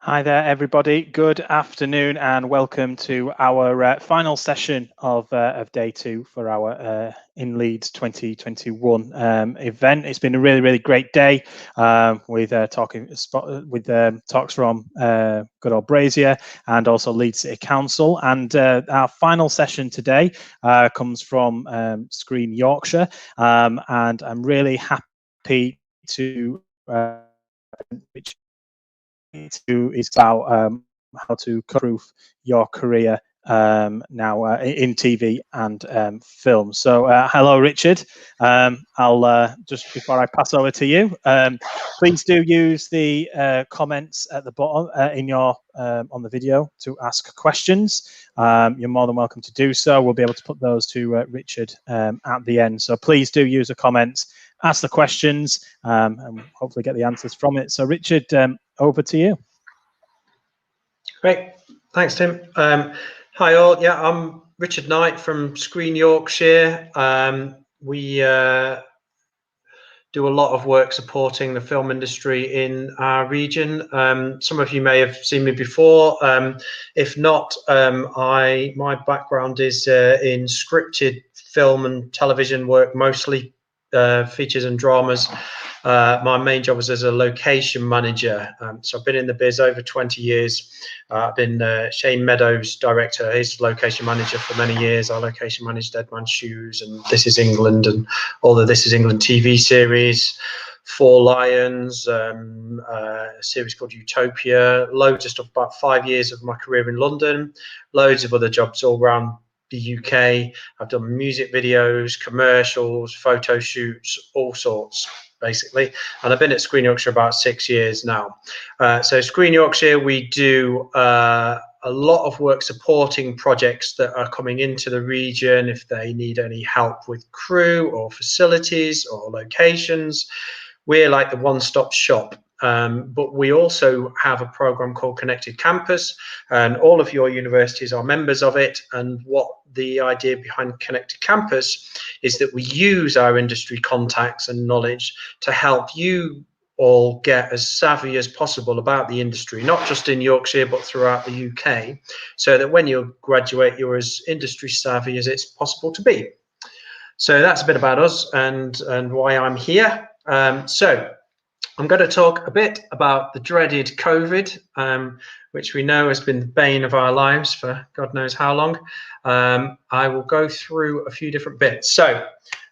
Hi there, everybody. Good afternoon, and welcome to our final session of day 2 for our InLeeds 2021 event. It's been a really great day with talks from good old Brazier and also Leeds City Council. And our final session today comes from Screen Yorkshire, and I'm really happy to is about how to proof your career now in TV and film. So hello, Richard. I'll just before I pass over to you, please do use the comments at the bottom in your on the video to ask questions. You're more than welcome to do so. We'll be able to put those to Richard at the end. So please do use the comments, ask the questions, and hopefully get the answers from it. So Richard, over to you. Great, thanks, Tim. Hi all. Yeah, I'm Richard Knight from Screen Yorkshire. We do a lot of work supporting the film industry in our region. Some of you may have seen me before. If not, my background is in scripted film and television work, mostly features and dramas. My main job was as a location manager. So I've been in the biz over 20 years. I've been Shane Meadows' director. He's location manager for many years. I location managed Dead Man's Shoes and This Is England and all the This Is England TV series, Four Lions, a series called Utopia, loads of stuff, about 5 years of my career in London, loads of other jobs all around the UK. I've done music videos, commercials, photo shoots, all sorts, basically. And I've been at Screen Yorkshire about 6 years now. So Screen Yorkshire, we do a lot of work supporting projects that are coming into the region if they need any help with crew or facilities or locations. We're like the one-stop shop. But we also have a program called Connected Campus, and all of your universities are members of it. And what the idea behind Connected Campus is that we use our industry contacts and knowledge to help you all get as savvy as possible about the industry, not just in Yorkshire, but throughout the UK, so that when you graduate, you're as industry savvy as it's possible to be. So that's a bit about us and why I'm here. So I'm going to talk a bit about the dreaded COVID, which we know has been the bane of our lives for God knows how long. I will go through a few different bits. So,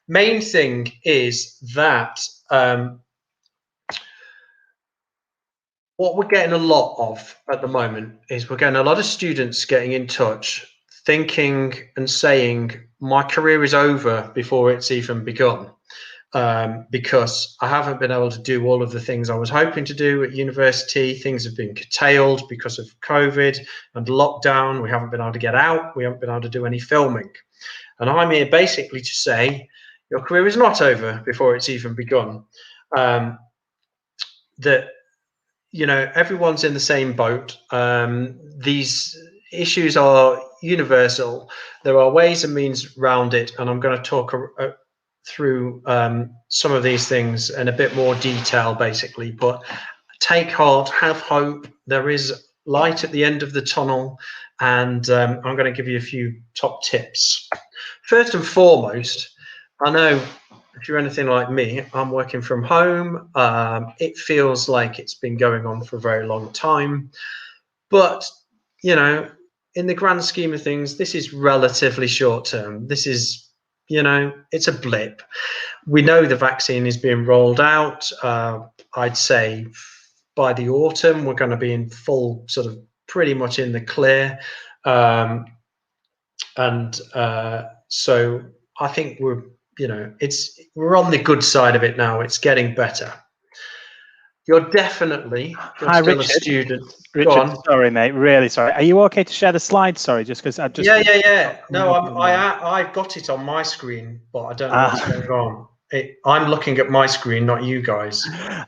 main thing is that what we're getting a lot of at the moment is we're getting a lot of students getting in touch, thinking and saying, my career is over before it's even begun. Because I haven't been able to do all of the things I was hoping to do at university. Things have been curtailed because of COVID and lockdown. We haven't been able to get out. We haven't been able to do any filming. And I'm here basically to say your career is not over before it's even begun. That, you know, everyone's in the same boat. These issues are universal. There are ways and means around it. And I'm going to talk through some of these things in a bit more detail, basically. But take heart, have hope. There is light at the end of the tunnel, and I'm going to give you a few top tips. First and foremost, I know if you're anything like me, I'm working from home. It feels like it's been going on for a very long time, but you know, in the grand scheme of things, this is relatively short term. This is, you know, it's a blip. We know the vaccine is being rolled out. I'd say by the autumn, we're going to be in full sort of pretty much in the clear. So I think we're, you know, we're on the good side of it now. It's getting better. You're definitely still Richard, a student. Richard, sorry, mate. Really sorry. Are you okay to share the slides? Sorry, just because I've just. Yeah. No, I've got it on my screen, but I don't know what's going on. I'm looking at my screen, not you guys.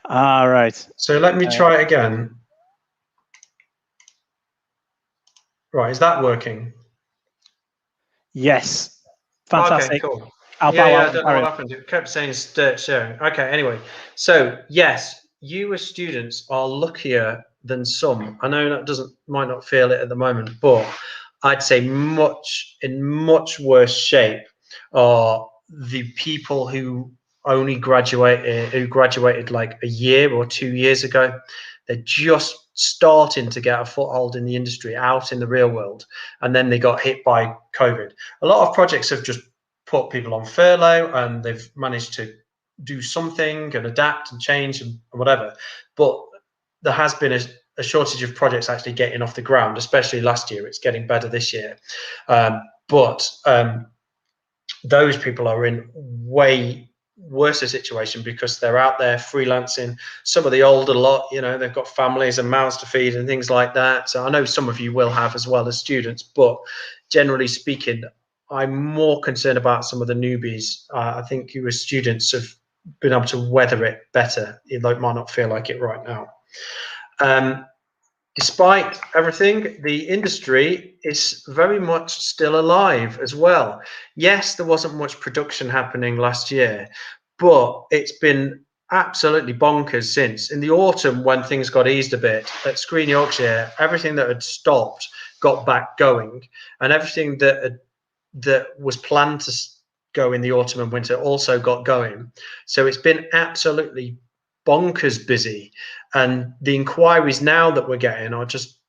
All right. So let me try it again. Right, is that working? Yes. Fantastic. Okay, cool. I don't know what happened. It kept saying sharing. Okay, anyway. So yes, you as students are luckier than some. I know that might not feel it at the moment, but I'd say in much worse shape are the people who graduated like a year or 2 years ago. They're just starting to get a foothold in the industry, out in the real world, and then they got hit by COVID. A lot of projects have just put people on furlough, and they've managed to do something and adapt and change and whatever. But there has been a shortage of projects actually getting off the ground, especially last year. It's getting better this year. But those people are in way worse a situation because they're out there freelancing. Some of the older lot, you know, they've got families and mouths to feed and things like that. So I know some of you will have as well as students, but generally speaking, I'm more concerned about some of the newbies. I think you as students have been able to weather it better. It might not feel like it right now. Despite everything, the industry is very much still alive as well. Yes, there wasn't much production happening last year, but it's been absolutely bonkers since. In the autumn, when things got eased a bit, at Screen Yorkshire, everything that had stopped got back going, and everything that was planned to go in the autumn and winter also got going. So it's been absolutely bonkers busy, and the inquiries now that we're getting are just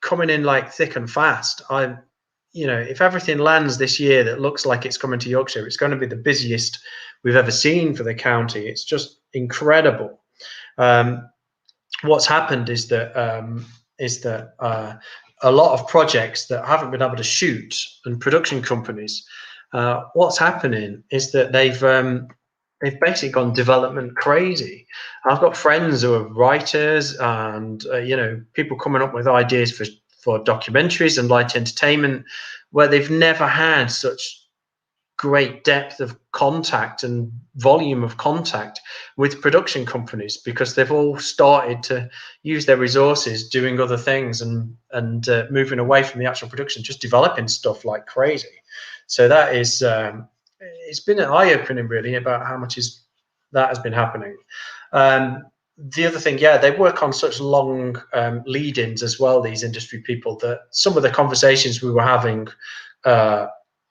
coming in like thick and fast. If everything lands this year that looks like it's coming to Yorkshire, it's going to be the busiest we've ever seen for the county. It's just incredible. What's happened is that a lot of projects that haven't been able to shoot, and production companies, what's happening is that they've basically gone development crazy. I've got friends who are writers and people coming up with ideas for documentaries and light entertainment where they've never had such great depth of contact and volume of contact with production companies, because they've all started to use their resources doing other things and moving away from the actual production, just developing stuff like crazy. So that is it's been eye-opening really about how much that has been happening. The other thing, they work on such long lead-ins as well, these industry people, that some of the conversations we were having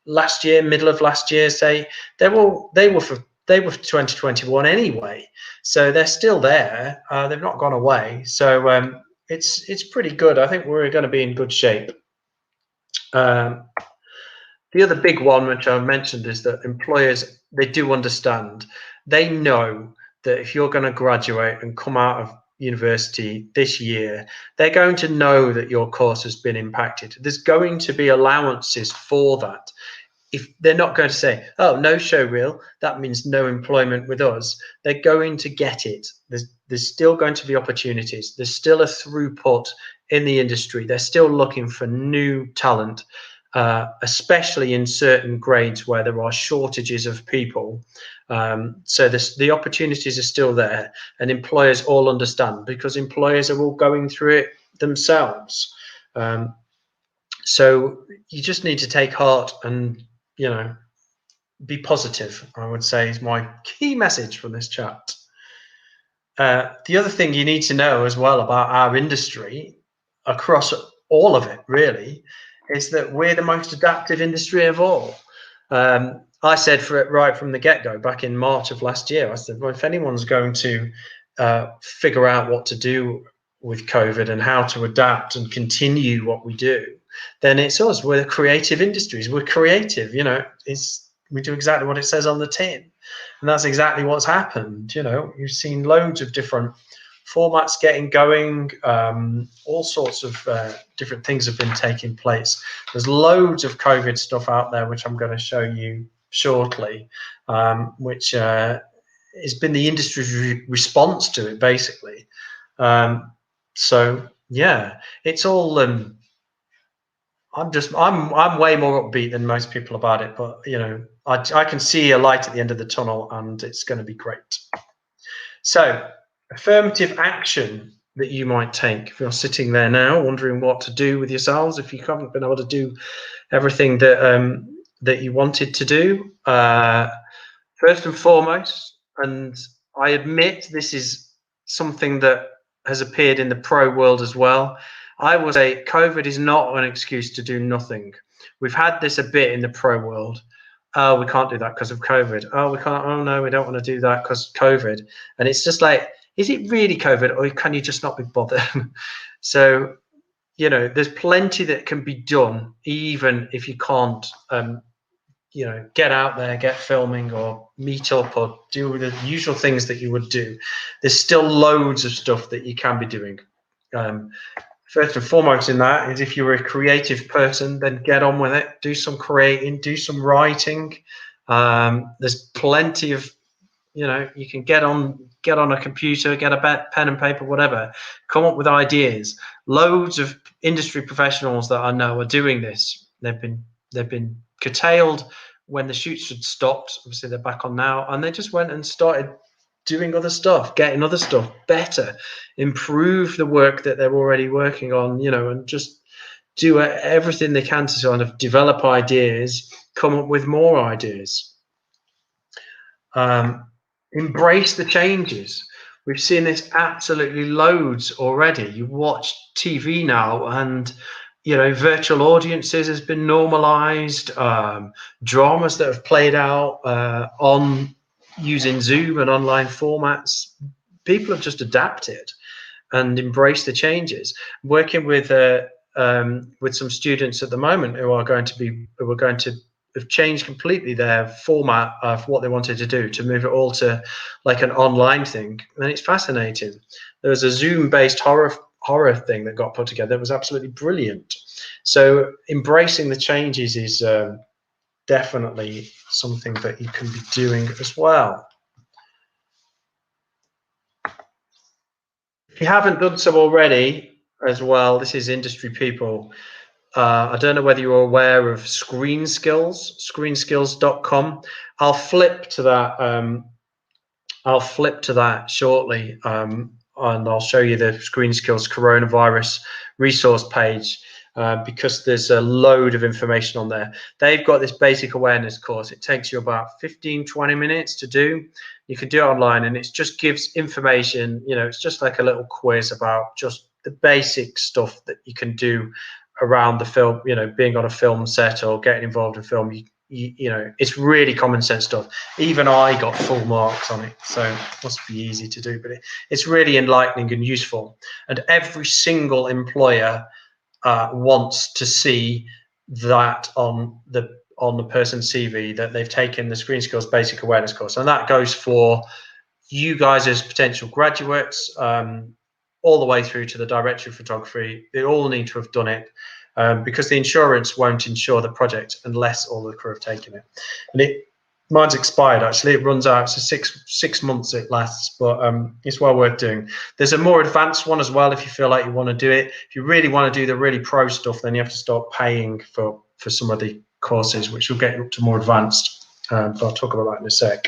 last year, middle of last year, say, they were for 2021 anyway, so they're still there. They've not gone away, so it's pretty good. I think we're going to be in good shape. The other big one, which I mentioned, is that employers, they do understand. They know that if you're going to graduate and come out of university this year, they're going to know that your course has been impacted. There's going to be allowances for that. If they're not going to say, oh, no show reel, that means no employment with us, they're going to get it. There's still going to be opportunities. There's still a throughput in the industry. They're still looking for new talent, especially in certain grades where there are shortages of people. So the opportunities are still there, and employers all understand, because employers are all going through it themselves. So you just need to take heart and, be positive, I would say, is my key message from this chat. The other thing you need to know as well about our industry, across all of it really, is that we're the most adaptive industry of all. I said right from the get-go back in March of last year, I said, well, if anyone's going to figure out what to do with COVID and how to adapt and continue what we do, then it's us. We're creative industries. We're creative, we do exactly what it says on the tin. And that's exactly what's happened. You've seen loads of different formats getting going. All sorts of different things have been taking place. There's loads of COVID stuff out there, which I'm going to show you shortly, which has been the industry's response to it, basically. So yeah, it's all. I'm way more upbeat than most people about it, but I can see a light at the end of the tunnel, and it's going to be great. So, affirmative action that you might take if you're sitting there now wondering what to do with yourselves, if you haven't been able to do everything that you wanted to do. First and foremost, and I admit this is something that has appeared in the pro world as well. I will say COVID is not an excuse to do nothing. We've had this a bit in the pro world. Oh, we can't do that because of COVID. Oh, we can't. Oh, no, we don't want to do that because COVID. And it's just like, is it really COVID, or can you just not be bothered? So, you know, there's plenty that can be done, even if you can't, you know, get out there, get filming, or meet up, or do the usual things that you would do. There's still loads of stuff that you can be doing. First and foremost in that is, if you're a creative person, then get on with it. Do some creating, do some writing. There's plenty of, you know, you can get on a computer, get a pen and paper, whatever, come up with ideas. Loads of industry professionals that I know are doing this. They've been curtailed when the shoots had stopped. Obviously they're back on now, and they just went and started doing other stuff, getting other stuff better, improve the work that they're already working on, you know, and just do everything they can to sort of develop ideas, come up with more ideas. Embrace the changes. We've seen this absolutely loads already. You watch TV now, and you know, virtual audiences has been normalized. Dramas that have played out on using Zoom and online formats, people have just adapted and embraced the changes. Working with some students at the moment who are going to have changed completely their format of what they wanted to do, to move it all to like an online thing, and it's fascinating. There was a Zoom-based horror thing that got put together. It was absolutely brilliant. So embracing the changes is definitely something that you can be doing as well. If you haven't done so already as well, this is industry people. I don't know whether you're aware of Screen Skills, screenskills.com. I'll flip to that shortly, and I'll show you the Screen Skills coronavirus resource page. Because there's a load of information on there. They've got this basic awareness course. It takes you about 15-20 minutes to do. You can do it online, and it just gives information. You know, it's just like a little quiz about just the basic stuff that you can do around the film, you know, being on a film set or getting involved in film. You know, it's really common sense stuff. Even I got full marks on it, so it must be easy to do, but it's really enlightening and useful. And every single employer wants to see that on the person's CV, that they've taken the Screen Skills Basic Awareness course, and that goes for you guys as potential graduates, all the way through to the director of photography. They all need to have done it, because the insurance won't insure the project unless all the crew have taken it. And mine's expired actually. It runs out. So six months it lasts, but it's well worth doing. There's a more advanced one as well if you feel like you want to do it. If you really want to do the really pro stuff, then you have to start paying for some of the courses, which will get you up to more advanced. But I'll talk about that in a sec.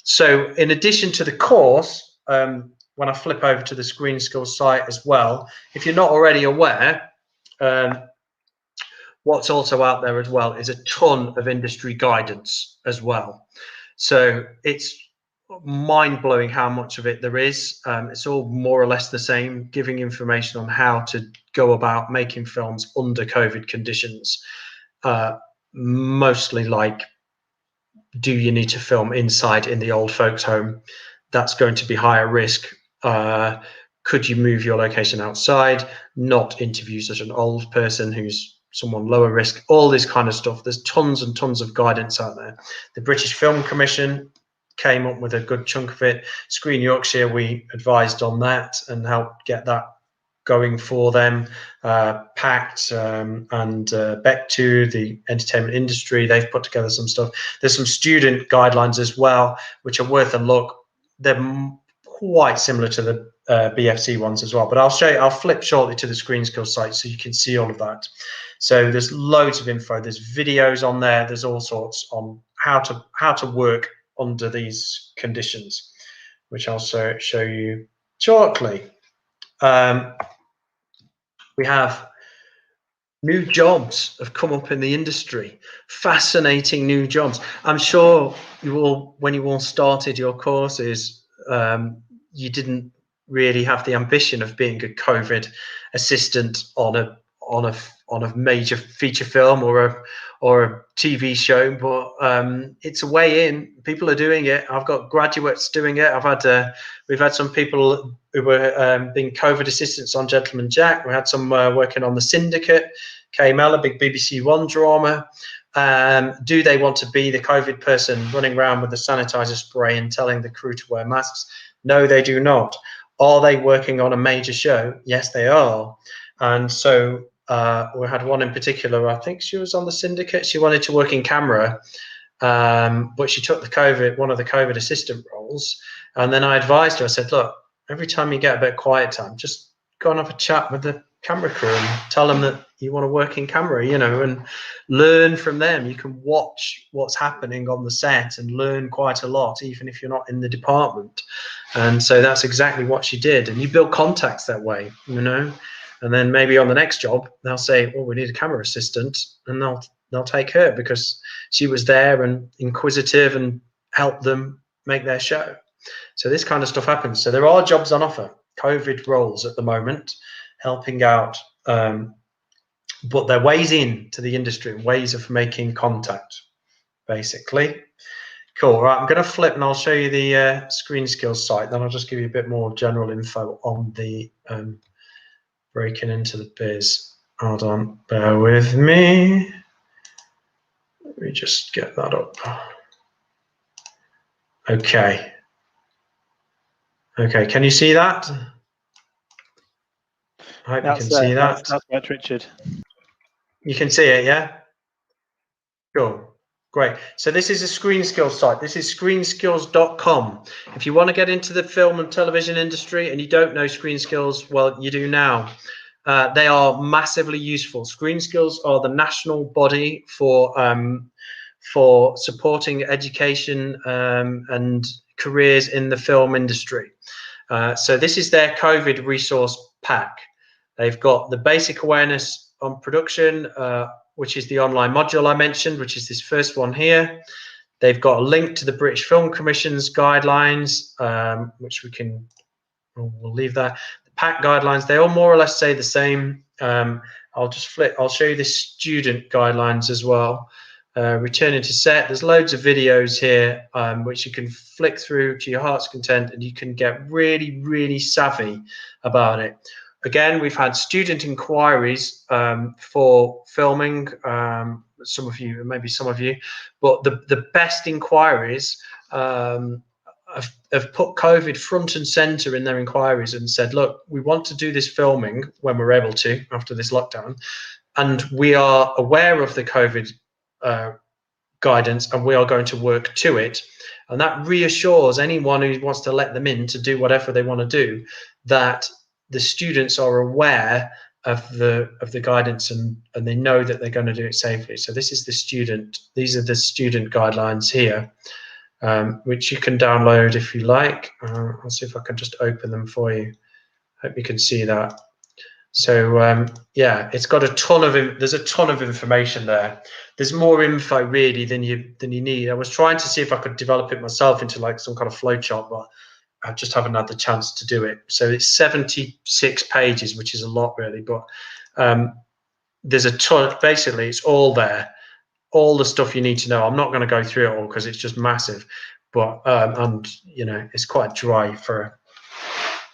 So in addition to the course, when I flip over to the Screen Skills site as well, if you're not already aware, what's also out there as well is a ton of industry guidance as well. So it's mind-blowing how much of it there is. It's all more or less the same, giving information on how to go about making films under COVID conditions. Mostly like, do you need to film inside in the old folks' home? That's going to be higher risk. Could you move your location outside? Not interview such an old person who's someone lower risk, all this kind of stuff. There's tons and tons of guidance out there. The British Film Commission came up with a good chunk of it. Screen Yorkshire, we advised on that and helped get that going for them. PACT and BEC2, the entertainment industry, they've put together some stuff. There's some student guidelines as well, which are worth a look. They're quite similar to the BFC ones as well, but I'll flip shortly to the Screen Skills site so you can see all of that. So there's loads of info. There's videos on there. There's all sorts on how to work under these conditions, which I'll show you shortly. We have new jobs have come up in the industry. Fascinating new jobs. I'm sure you all, when you all started your courses, you didn't really have the ambition of being a COVID assistant on a major feature film or a TV show, but it's a way in. People are doing it. I've got graduates doing it. We've had some people who were being COVID assistants on Gentleman Jack. We had some working on The Syndicate, KML, a big BBC One drama. Do they want to be the COVID person running around with the sanitizer spray and telling the crew to wear masks? No, they do not. Are they working on a major show? Yes, they are. And so we had one in particular, I think she was on The Syndicate. She wanted to work in camera, but she took one of the COVID assistant roles. And then I advised her, I said, look, every time you get a bit of quiet time, just go and have a chat with the camera crew and tell them that you want to work in camera, and learn from them. You can watch what's happening on the set and learn quite a lot, even if you're not in the department. And so that's exactly what she did. And you build contacts that way, and then maybe on the next job they'll say, well, we need a camera assistant, and they'll take her because she was there and inquisitive and helped them make their show. So this kind of stuff happens. So there are jobs on offer, COVID roles at the moment, helping out, but they're ways into the industry, ways of making contact, basically. Cool. Right, I'm going to flip and I'll show you the Screen Skills site. Then I'll just give you a bit more general info on the breaking into the biz. Hold on, bear with me. Let me just get that up. Okay. Okay, can you see that? I hope you can see that. That's right, Richard. You can see it, yeah? Cool. Great. So this is a Screen Skills site. This is screenskills.com. If you want to get into the film and television industry and you don't know Screen Skills, well, you do now. They are massively useful. Screen Skills are the national body for supporting education and careers in the film industry. So this is their COVID resource pack. They've got the basic awareness on production, which is the online module I mentioned, which is this first one here. They've got a link to the British Film Commission's guidelines, which we'll leave that. The pack guidelines, they all more or less say the same. I'll show you the student guidelines as well. Returning to set, there's loads of videos here, which you can flick through to your heart's content, and you can get really, really savvy about it. Again, we've had student inquiries for filming, some of you, maybe some of you, but the best inquiries have put COVID front and center in their inquiries and said, look, we want to do this filming when we're able to after this lockdown, and we are aware of the COVID guidance and we are going to work to it. And that reassures anyone who wants to let them in to do whatever they want to do, that the students are aware of the guidance and they know that they're going to do it safely. So these are the student guidelines here, which you can download if you like. I'll see if I can just open them for you. Hope you can see that. So yeah, it's got there's a ton of information there. There's more info really than you need. I was trying to see if I could develop it myself into like some kind of flowchart, but I just haven't had the chance to do it. So it's 76 pages, which is a lot really, but there's a ton. Basically, it's all there, all the stuff you need to know. I'm not going to go through it all because it's just massive, but and it's quite dry for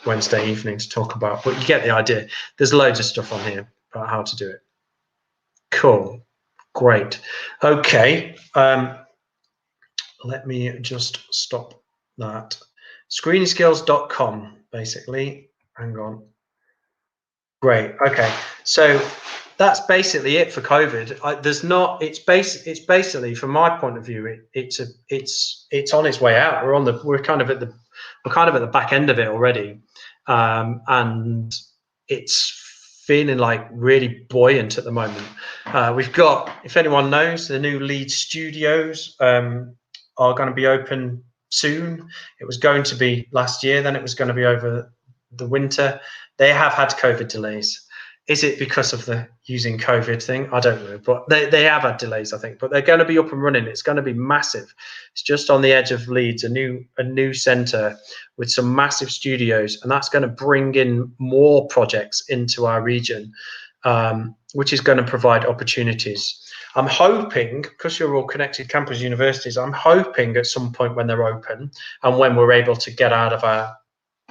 Wednesday evening to talk about, but you get the idea. There's loads of stuff on here about how to do it. Cool, great. Okay, let me just stop that. Screenskills.com, basically. Hang on. Great. Okay, so that's basically it for COVID. It's basically, from my point of view, it's on its way out. We're kind of at the back end of it already, and it's feeling like really buoyant at the moment. We've got, if anyone knows, the new Leeds studios are going to be open soon. It was going to be last year, then it was going to be over the winter. They have had COVID delays. Is it because of the using COVID thing? I don't know, but they have had delays, I think, but they're going to be up and running. It's going to be massive. It's just on the edge of Leeds, a new centre with some massive studios, and that's going to bring in more projects into our region, which is going to provide opportunities. I'm hoping, because you're all connected campus universities, I'm hoping at some point when they're open and when we're able to get out of our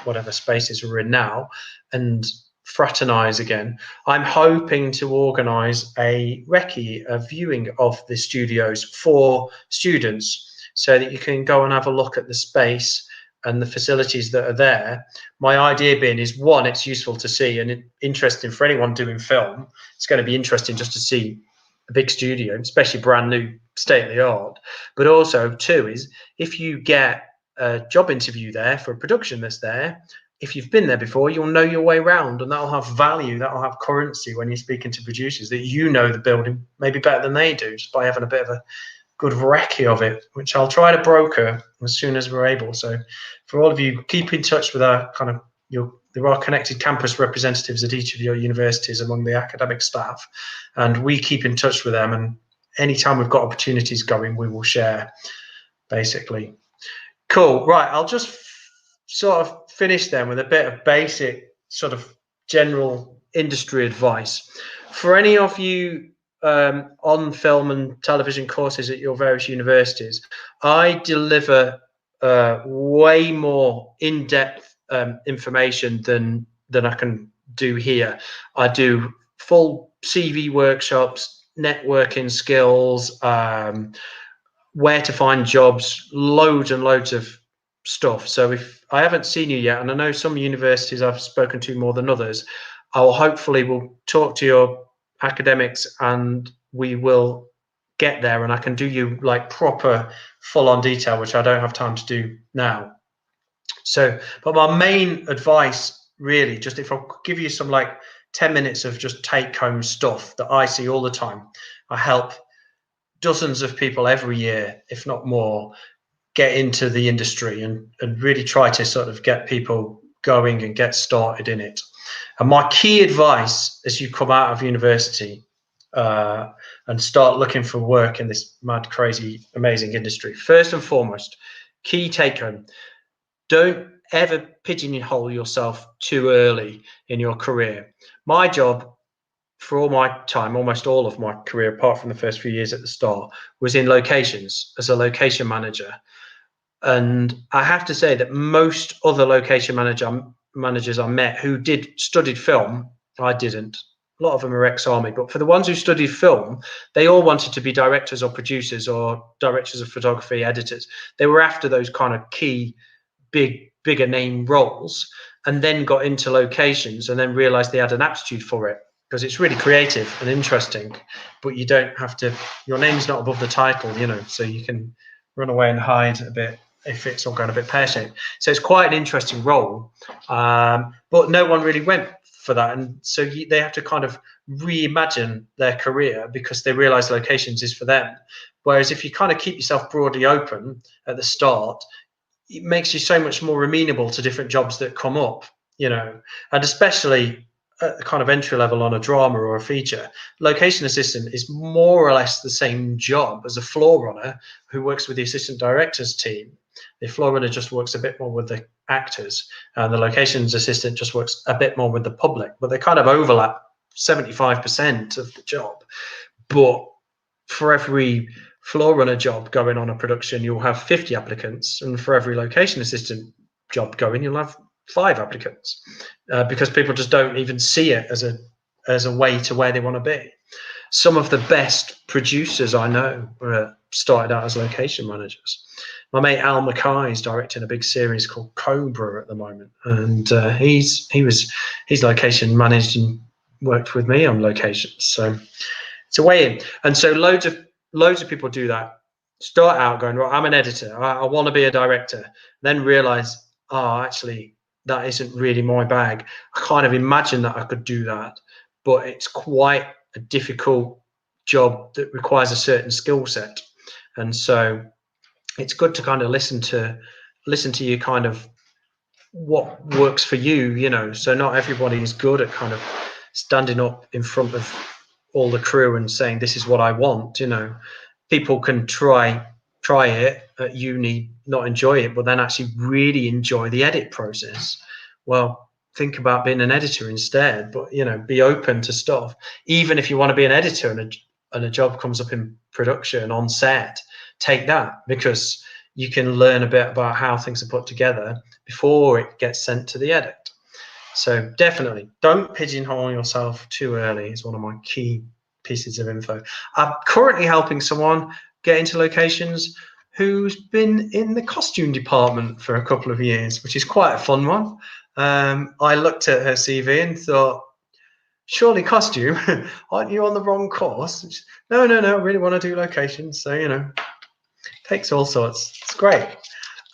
whatever spaces we're in now and fraternize again, I'm hoping to organize a recce, a viewing of the studios for students, so that you can go and have a look at the space and the facilities that are there. My idea being is, one, it's useful to see and interesting for anyone doing film. It's going to be interesting just to see a big studio, especially brand new, state of the art. But also, two, is if you get a job interview there for a production that's there, if you've been there before, you'll know your way around, and that'll have value, that'll have currency when you're speaking to producers, that you know the building maybe better than they do, just by having a bit of a good recce of it, which I'll try to broker as soon as we're able. So for all of you, keep in touch with our kind of there are connected campus representatives at each of your universities among the academic staff, and we keep in touch with them, and anytime we've got opportunities going, we will share, basically. Cool. Right, I'll just sort of finish then with a bit of basic sort of general industry advice. For any of you on film and television courses at your various universities, I deliver way more in-depth information than I can do here. I do full CV workshops, networking skills, where to find jobs, loads and loads of stuff. So if I haven't seen you yet, and I know some universities I've spoken to more than others, I'll hopefully will talk to your academics and we will get there, and I can do you like proper full-on detail, which I don't have time to do now. So, but my main advice really, just if I could give you some like 10 minutes of just take-home stuff that I see all the time. I help dozens of people every year, if not more, get into the industry and really try to sort of get people going and get started in it. And my key advice as you come out of university and start looking for work in this mad, crazy, amazing industry, first and foremost, key take home, don't ever pigeonhole yourself too early in your career. My job for all my time, almost all of my career, apart from the first few years at the start, was in locations as a location manager. And I have to say that most other location managers I met who studied film, I didn't. A lot of them are ex-army, but for the ones who studied film, they all wanted to be directors or producers or directors of photography, editors. They were after those kind of key, bigger name roles, and then got into locations and then realized they had an aptitude for it, because it's really creative and interesting, but you don't have to, your name's not above the title, you know, so you can run away and hide a bit if it's all going a bit pear-shaped. So it's quite an interesting role, but no one really went for that. And so they have to kind of reimagine their career because they realize locations is for them. Whereas if you kind of keep yourself broadly open at the start, it makes you so much more amenable to different jobs that come up, you know, and especially at the kind of entry level on a drama or a feature. Location assistant is more or less the same job as a floor runner who works with the assistant director's team. The floor runner just works a bit more with the actors, and the locations assistant just works a bit more with the public, but they kind of overlap 75% of the job. But for every floor runner job going on a production, you'll have 50 applicants, and for every location assistant job going, you'll have 5 applicants, because people just don't even see it as a way to where they want to be. Some of the best producers I know started out as location managers. My mate Al Mackay is directing a big series called Cobra at the moment, and he's location managed and worked with me on locations. So it's a way in. And so loads of people do that. Start out going, well, I'm an editor, I want to be a director, then realize, oh, actually, that isn't really my bag. I kind of imagine that I could do that, but it's quite a difficult job that requires a certain skill set. And so it's good to kind of listen to you kind of what works for you, you know. So not everybody is good at kind of standing up in front of all the crew and saying, this is what I want. You know, people can try it at uni, not enjoy it, but then actually really enjoy the edit process. Well, think about being an editor instead, but, you know, be open to stuff. Even if you want to be an editor and a job comes up in production on set, take that, because you can learn a bit about how things are put together before it gets sent to the edit. So definitely don't pigeonhole yourself too early is one of my key pieces of info. I'm currently helping someone get into locations who's been in the costume department for a couple of years, which is quite a fun one. I looked at her CV and thought, surely costume, aren't you on the wrong course? No, I really want to do locations. So, you know, takes all sorts. It's great.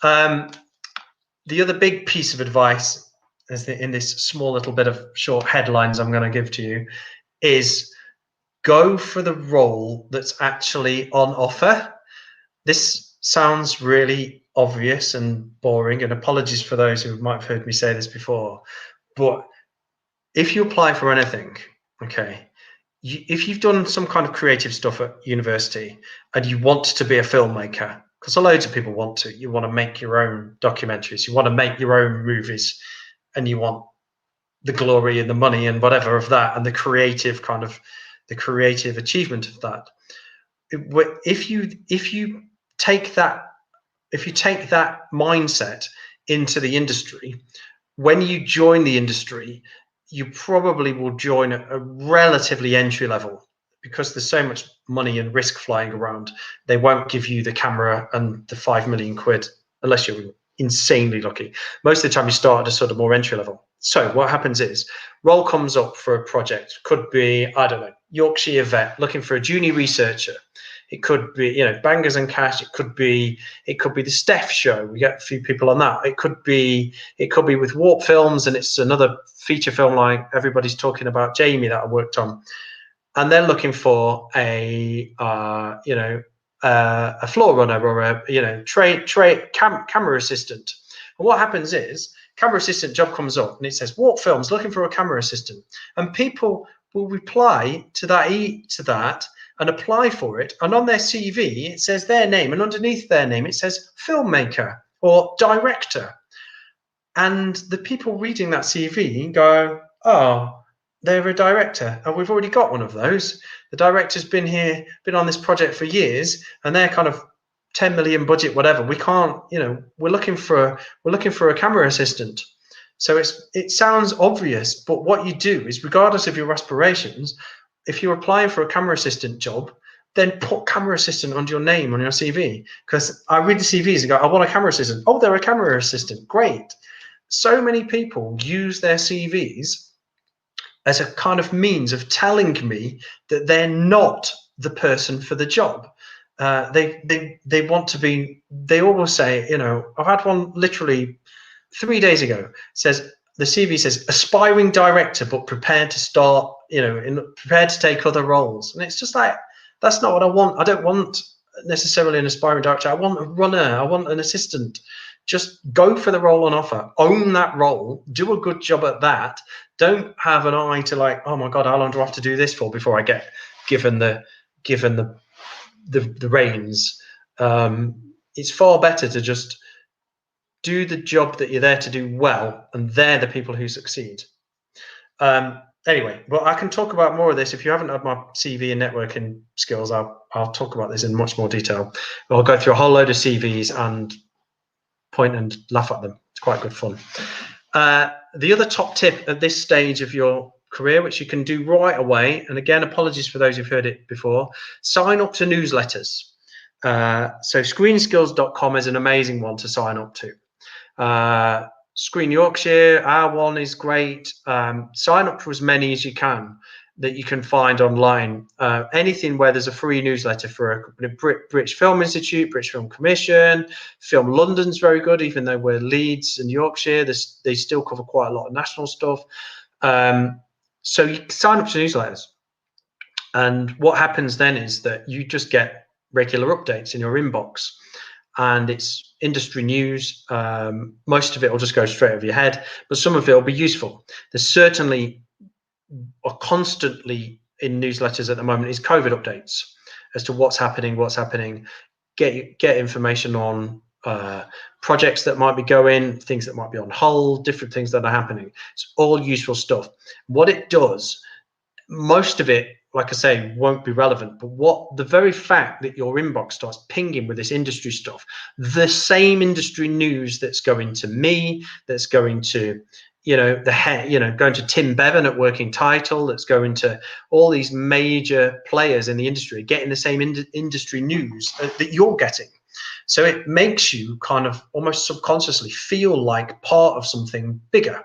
The other big piece of advice in this small little bit of short headlines I'm going to give to you is go for the role that's actually on offer. This sounds really obvious and boring, and apologies for those who might have heard me say this before, but if you apply for anything, okay, if you've done some kind of creative stuff at university and you want to be a filmmaker, because loads of people want to, you want to make your own documentaries, you want to make your own movies, and you want the glory and the money and whatever of that, and the creative achievement of that. If you take that mindset into the industry, when you join the industry, you probably will join a relatively entry level, because there's so much money and risk flying around. They won't give you the camera and the 5 million quid unless you're insanely lucky. Most of the time you start at a sort of more entry level. So what happens is, role comes up for a project. Could be, I don't know, Yorkshire vet looking for a junior researcher. It could be, you know, Bangers and Cash. It could be the Steph Show. We get a few people on that. It could be with Warp Films, and it's another feature film like everybody's talking about, Jamie, that I worked on, and they're looking for a floor runner or a camera assistant. And what happens is, camera assistant job comes up and it says Warp Films looking for a camera assistant, and people will reply to that and apply for it, and on their CV it says their name, and underneath their name it says filmmaker or director, and the people reading that CV go, oh, they're a director, and we've already got one of those. The director's been on this project for years, and they're kind of 10 million budget, whatever. We can't, you know, we're looking for a camera assistant. So it sounds obvious, but what you do is, regardless of your aspirations, if you're applying for a camera assistant job, then put camera assistant under your name on your CV. Because I read the CVs and go, I want a camera assistant. Oh, they're a camera assistant. Great. So many people use their CVs as a kind of means of telling me that they're not the person for the job. They want to be, they always say, you know, I've had one literally 3 days ago, the CV says aspiring director, but prepared to start, you know, prepared to take other roles. And it's just like, that's not what I want. I don't want necessarily an aspiring director. I want a runner. I want an assistant. Just go for the role on offer, own that role, do a good job at that. Don't have an eye to like, oh my God, how long do I have to do this for before I get given the reins? It's far better to just do the job that you're there to do well, and they're the people who succeed. Anyway, well, I can talk about more of this. If you haven't had my CV and networking skills, I'll talk about this in much more detail. I'll go through a whole load of CVs and point and laugh at them. It's quite good fun. The other top tip at this stage of your career, which you can do right away, and again, apologies for those who've heard it before, sign up to newsletters. So screenskills.com is an amazing one to sign up to. Screen Yorkshire, our one is great. Sign up for as many as you can that you can find online. Anything where there's a free newsletter for a British Film Institute, British Film Commission, Film London's very good, even though we're Leeds and Yorkshire, they still cover quite a lot of national stuff. So you sign up to newsletters. And what happens then is that you just get regular updates in your inbox. And it's industry news. Most of it will just go straight over your head, but some of it will be useful. There's certainly are constantly in newsletters at the moment is COVID updates as to what's happening. Get information on projects that might be going, things that might be on hold, different things that are happening. It's all useful stuff. What it does, most of it, like I say, won't be relevant, but the very fact that your inbox starts pinging with this industry stuff, the same industry news that's going to me, that's going to, going to Tim Bevan at Working Title, that's going to all these major players in the industry, getting the same industry news that you're getting. So it makes you kind of almost subconsciously feel like part of something bigger,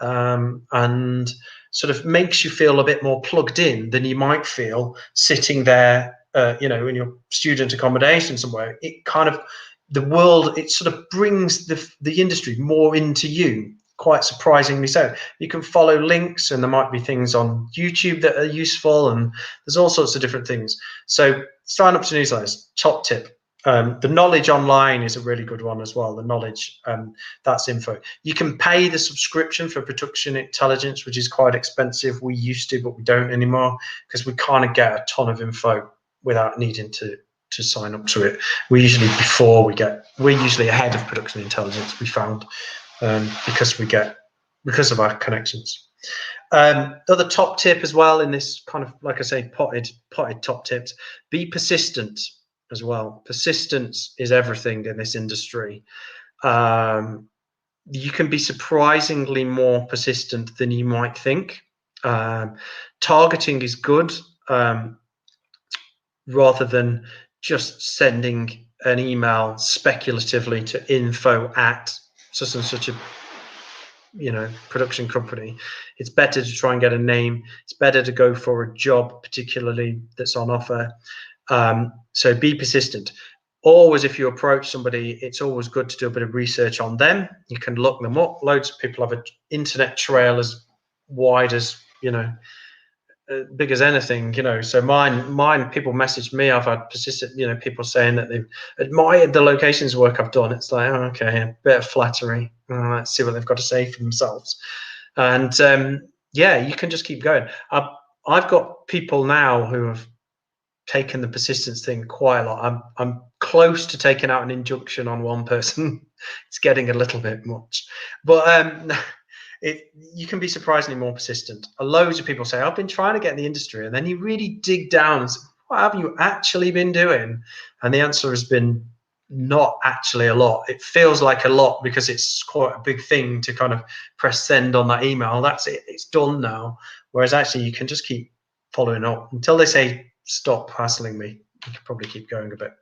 and sort of makes you feel a bit more plugged in than you might feel sitting there, in your student accommodation somewhere. It kind of, the world, it sort of brings the industry more into you, quite surprisingly so. You can follow links, and there might be things on YouTube that are useful, and there's all sorts of different things. So sign up to newsletters, top tip. The knowledge online is a really good one as well. The knowledge, that's info. You can pay the subscription for production intelligence, which is quite expensive. We used to, but we don't anymore, because we kind of get a ton of info without needing to sign up to it. We're usually ahead of production intelligence, we found, because of our connections. Other top tip as well in this kind of, like I say, potted top tips: be persistent as well. Persistence is everything in this industry. You can be surprisingly more persistent than you might think. Targeting is good, rather than just sending an email speculatively to info at such and such a production company. It's better to try and get a name. It's better to go for a job, particularly that's on offer. So be persistent. Always, if you approach somebody, it's always good to do a bit of research on them. You can look them up. Loads of people have an internet trail as wide as, big as anything, So mine, people message me. I've had persistent, people saying that they've admired the locations work I've done. It's like, oh, okay, a bit of flattery. Let's see what they've got to say for themselves. And you can just keep going. I've got people now who have taken the persistence thing quite a lot. I'm close to taking out an injunction on one person. It's getting a little bit much, but you can be surprisingly more persistent. Loads of people say, I've been trying to get in the industry, and then you really dig down and say, what have you actually been doing? And the answer has been not actually a lot. It feels like a lot because it's quite a big thing to kind of press send on that email. That's it, it's done now. Whereas actually you can just keep following up until they say, stop hassling me. You can probably keep going a bit.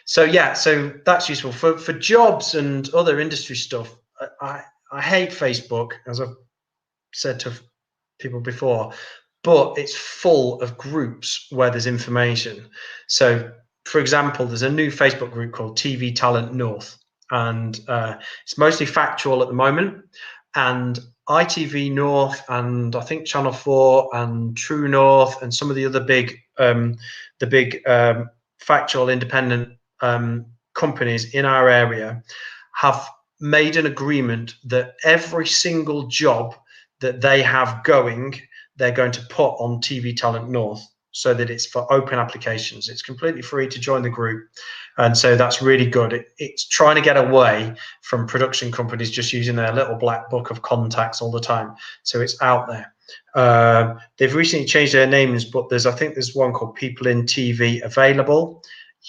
So so that's useful for jobs and other industry stuff. I hate Facebook, as I've said to people before, but it's full of groups where there's information. So, for example, there's a new Facebook group called TV Talent North, and it's mostly factual at the moment. And ITV North, and I think Channel 4 and True North, and some of the other big factual independent companies in our area have made an agreement that every single job that they have going, they're going to put on TV Talent North, so that it's for open applications. It's completely free to join the group. And so that's really good. It's trying to get away from production companies just using their little black book of contacts all the time. So it's out there. They've recently changed their names, but I think there's one called People in TV Available,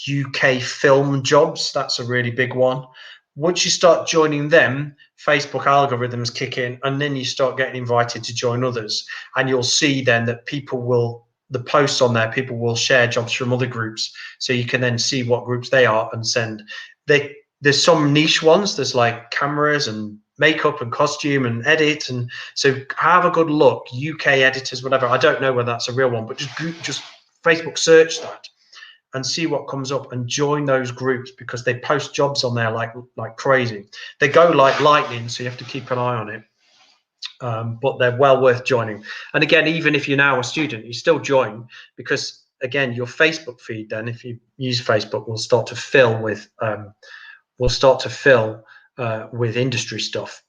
UK Film Jobs. That's a really big one. Once you start joining them, Facebook algorithms kick in, and then you start getting invited to join others. And you'll see then that the posts on there, people will share jobs from other groups. So you can then see what groups they are and send. There's some niche ones. There's like cameras and makeup and costume and edit. And so have a good look. UK editors, whatever. I don't know whether that's a real one, but just Facebook search that and see what comes up and join those groups, because they post jobs on there like crazy. They go like lightning, so you have to keep an eye on it. But they're well worth joining. And again, even if you're now a student, you still join, because again, your Facebook feed then, if you use Facebook, will start to fill with industry stuff.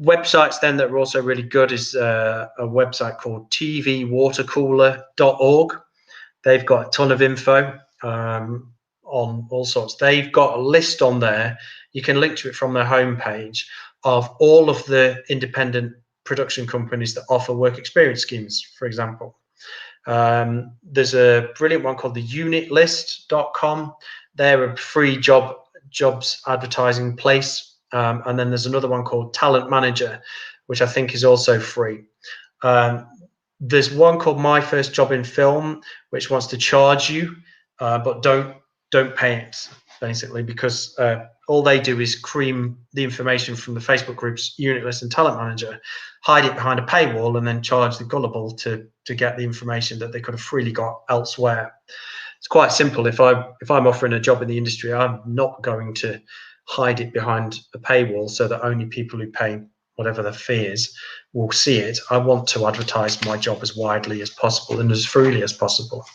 Websites then that are also really good is a website called tvwatercooler.org. They've got a ton of info on all sorts. They've got a list on there. You can link to it from their homepage of all of the independent production companies that offer work experience schemes, for example. There's a brilliant one called the unitlist.com. They're a free jobs advertising place. And then there's another one called Talent Manager, which I think is also free. There's one called My First Job in Film, which wants to charge you, but don't pay it, basically, because all they do is cream the information from the Facebook groups Unitlist and Talent Manager, hide it behind a paywall, and then charge the gullible to get the information that they could have freely got elsewhere. It's quite simple. If I'm offering a job in the industry, I'm not going to hide it behind a paywall so that only people who pay whatever the fee is will see it. I want to advertise my job as widely as possible and as freely as possible.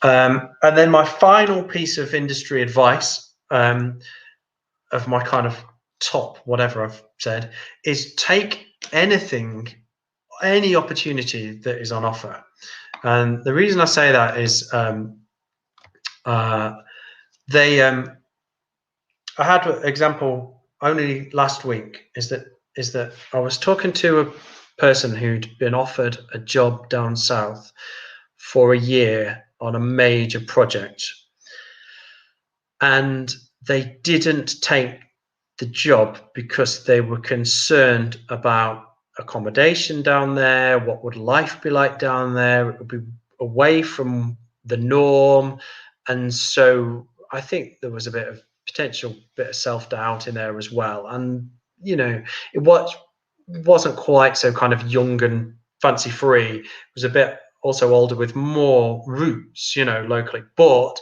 And then my final piece of industry advice, of my kind of top whatever I've said, is take any opportunity that is on offer. And the reason I say that is I had an example only last week, is that I was talking to a person who'd been offered a job down south for a year on a major project, and they didn't take the job because they were concerned about accommodation down there. What would life be like down there? It would be away from the norm. And so I think there was a bit of self-doubt in there as well. And, you know, it wasn't quite so kind of young and fancy free. It was a bit also older with more roots, you know, locally. But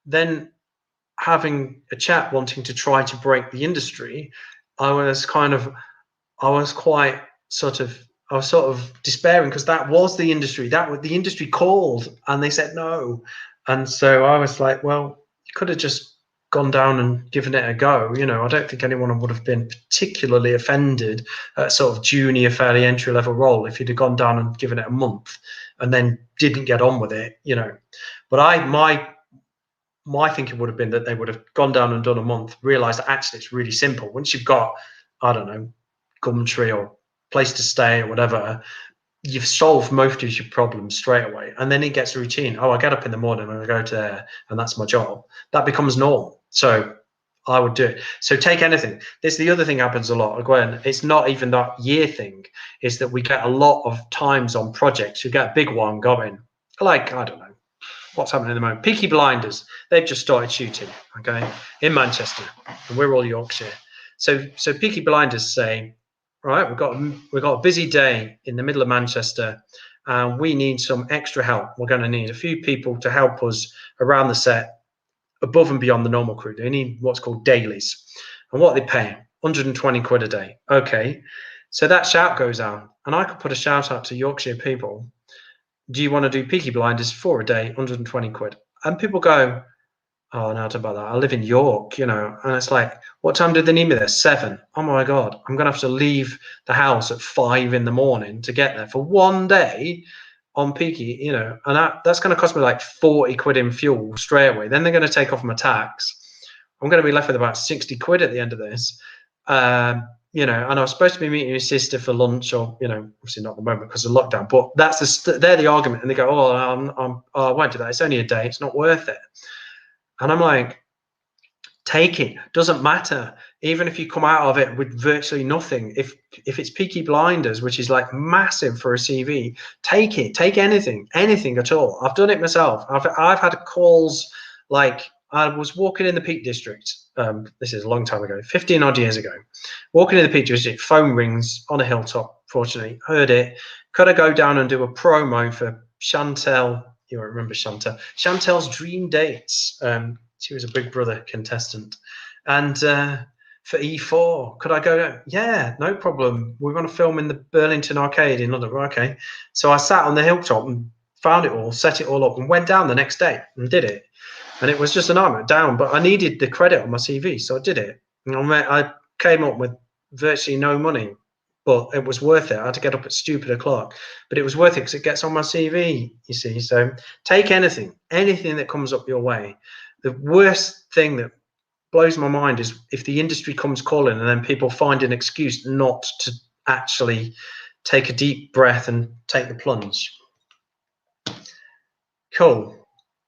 then having a chat, wanting to try to break the industry, I was sort of despairing, because that was the industry. The industry called and they said no. And so I was like, well, you could have just gone down and given it a go. You know, I don't think anyone would have been particularly offended at sort of junior, fairly entry-level role if you'd have gone down and given it a month and then didn't get on with it, you know. But my thinking would have been that they would have gone down and done a month, realized that actually it's really simple. Once you've got, I don't know, Gumtree or place to stay or whatever, you've solved most of your problems straight away. And then it gets routine. Oh, I get up in the morning and I go to there and that's my job. That becomes normal. So I would do it. So take anything. The other thing happens a lot, Gwen, it's not even that year thing, is that we get a lot of times on projects, you get a big one going, like, I don't know, what's happening at the moment? Peaky Blinders, they've just started shooting, okay, in Manchester, and we're all Yorkshire. So Peaky Blinders say, right, we've got a busy day in the middle of Manchester, and we need some extra help. We're going to need a few people to help us around the set, above and beyond the normal crew. They need what's called dailies. And what are they paying? 120 quid a day. Okay, so that shout goes out, and I could put a shout out to Yorkshire people. Do you want to do Peaky Blinders for a day, 120 quid? And people go, oh, no, I don't know about that. I live in York, you know. And it's like, what time did they need me there? 7. Oh my God, I'm going to have to leave the house at 5 in the morning to get there for one day on Peaky, you know. And that's going to cost me like 40 quid in fuel straight away. Then they're going to take off my tax. I'm going to be left with about 60 quid at the end of this. You know, and I was supposed to be meeting your sister for lunch, or, you know, obviously not at the moment because of lockdown, but they're the argument. And they go, oh, I won't do that. It's only a day. It's not worth it. And I'm like, take it. Doesn't matter. Even if you come out of it with virtually nothing, if it's Peaky Blinders, which is like massive for a CV, take it. Take anything at all. I've done it myself. I've had calls, like, I was walking in the Peak District. This is a long time ago, 15 odd years ago. Walking in the Peak District, phone rings on a hilltop. Fortunately, heard it. Could I go down and do a promo for Chantel? You won't remember Chantel. Chantel's Dream Dates. She was a Big Brother contestant. And for E4, could I go down? Yeah, no problem. We're going to film in the Burlington Arcade in London. Okay. So I sat on the hilltop and found it all, set it all up, and went down the next day and did it. And it was just an nightmare down, but I needed the credit on my CV, so I did it. And I came up with virtually no money, but it was worth it. I had to get up at stupid o'clock, but it was worth it because it gets on my CV, you see. So take anything that comes up your way. The worst thing that blows my mind is if the industry comes calling and then people find an excuse not to actually take a deep breath and take the plunge. Cool.